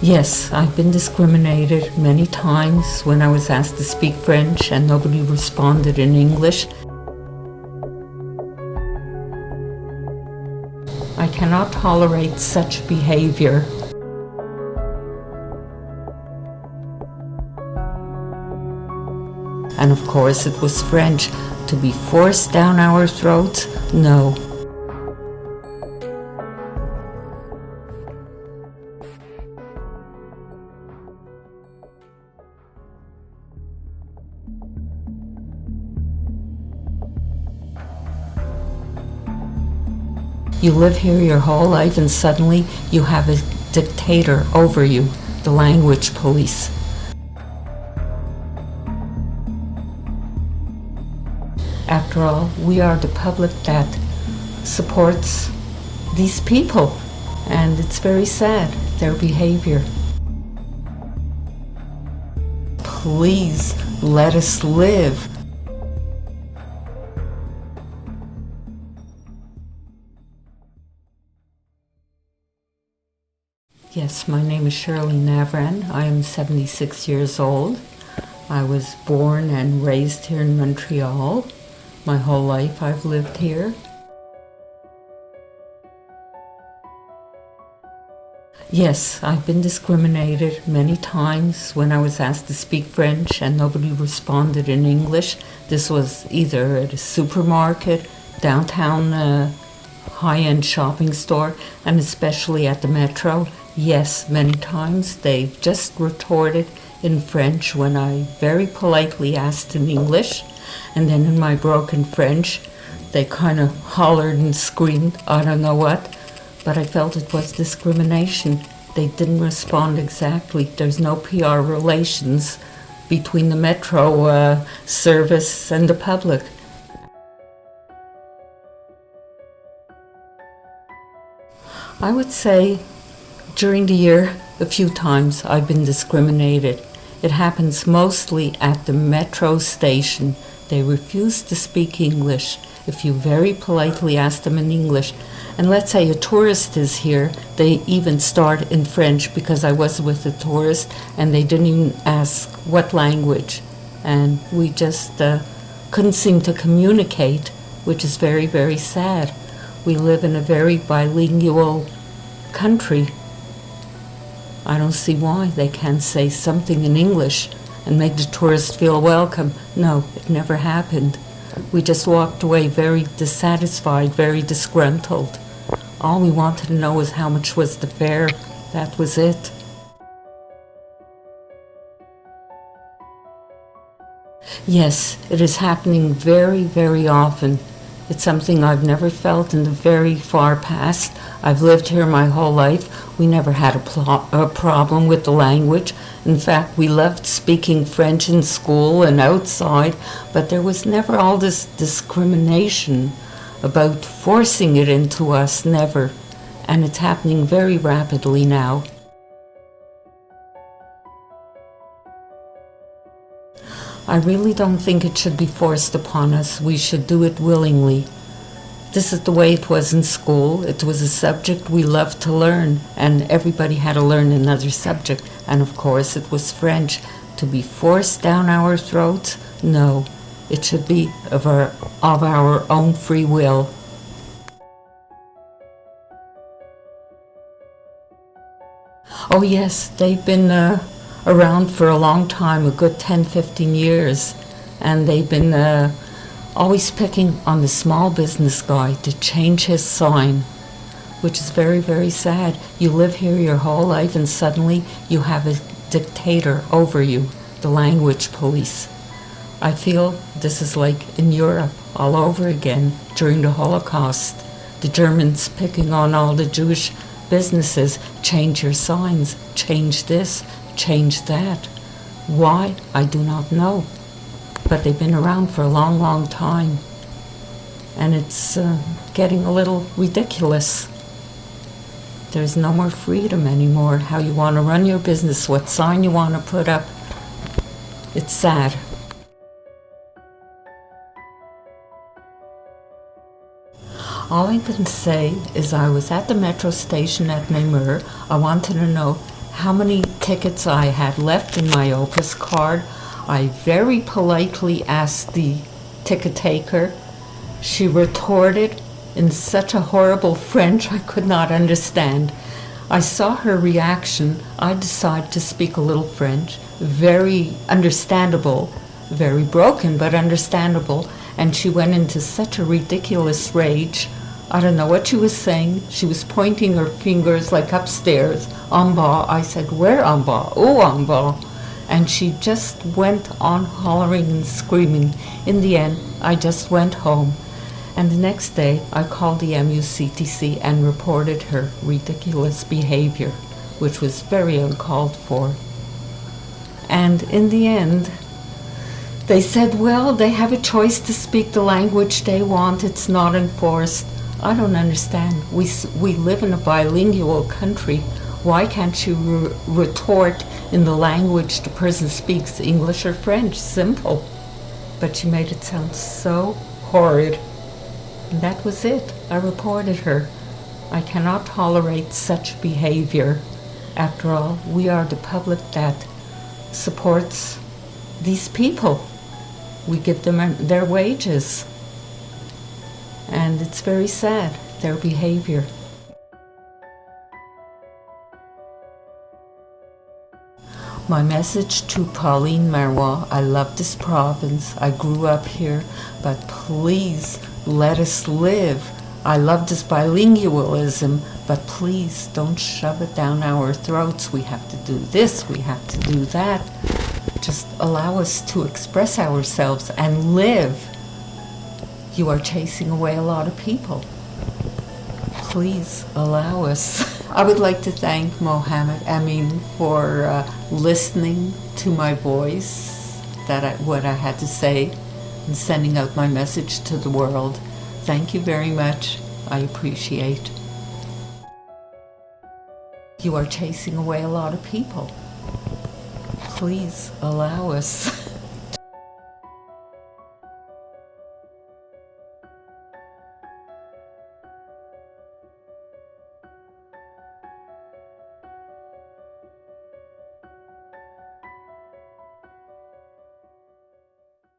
Yes, I've been discriminated many times when I was asked to speak French and nobody responded in English. I cannot tolerate such behavior. And of course it was French. To be forced down our throats? No. You live here your whole life and suddenly you have a dictator over you, the language police. After all, we are the public that supports these people, and it's very sad, their behavior. Please let us live. Yes, my name is Shirley Navran. I am 76 years old. I was born and raised here in Montreal. My whole life I've lived here. Yes, I've been discriminated many times when I was asked to speak French and nobody responded in English. This was either at a supermarket, downtown high-end shopping store, and especially at the metro. Yes, many times they've just retorted in French when I very politely asked in English, and then in my broken French they kind of hollered and screamed, I don't know what, but I felt it was discrimination. They didn't respond exactly. There's no PR relations between the metro service and the public. I would say during the year, a few times I've been discriminated. It happens mostly at the metro station. They refuse to speak English. If you very politely ask them in English, and let's say a tourist is here, they even start in French because I was with a tourist and they didn't even ask what language. And we just couldn't seem to communicate, which is very, very sad. We live in a very bilingual country. I don't see why they can't say something in English and make the tourist feel welcome. No, it never happened. We just walked away very dissatisfied, very disgruntled. All we wanted to know was how much was the fare. That was it. Yes, it is happening very, very often. It's something I've never felt in the very far past. I've lived here my whole life. We never had a problem with the language. In fact, we loved speaking French in school and outside, but there was never all this discrimination about forcing it into us, never. And it's happening very rapidly now. I really don't think it should be forced upon us. We should do it willingly. This is the way it was in school. It was a subject we loved to learn, and everybody had to learn another subject. And of course it was French. To be forced down our throats? No. It should be of our own free will. Oh yes, they've been around for a long time, a good 10-15 years, and they've been always picking on the small business guy to change his sign, which is very, very sad. You live here your whole life and suddenly you have a dictator over you, the language police. I feel this is like in Europe all over again during the Holocaust. The Germans picking on all the Jewish businesses. Change your signs, change this, change that. Why? I do not know. But they've been around for a long, long time. And it's getting a little ridiculous. There's no more freedom anymore. How you want to run your business, what sign you want to put up. It's sad. All I can say is I was at the metro station at Namur. I wanted to know how many tickets I had left in my Opus card. I very politely asked the ticket taker. She retorted in such a horrible French I could not understand. I saw her reaction. I decided to speak a little French, very understandable, very broken, but understandable, and she went into such a ridiculous rage. I don't know what she was saying. She was pointing her fingers like upstairs, en bas. I said, where en bas? Oh, en bas. And she just went on hollering and screaming. In the end, I just went home. And the next day, I called the MUCTC and reported her ridiculous behavior, which was very uncalled for. And in the end, they said, well, they have a choice to speak the language they want. It's not enforced. I don't understand. We live in a bilingual country. Why can't you retort in the language the person speaks, English or French? Simple. But she made it sound so horrid. And that was it. I reported her. I cannot tolerate such behavior. After all, we are the public that supports these people. We give them their wages. And it's very sad, their behavior. My message to Pauline Marois: I love this province. I grew up here, but please let us live. I love this bilingualism, but please don't shove it down our throats. We have to do this, we have to do that. Just allow us to express ourselves and live. You are chasing away a lot of people. Please allow us. I would like to thank Mohamed H.Amin for listening to my voice, what I had to say, and sending out my message to the world. Thank you very much. I appreciate. You are chasing away a lot of people. Please allow us.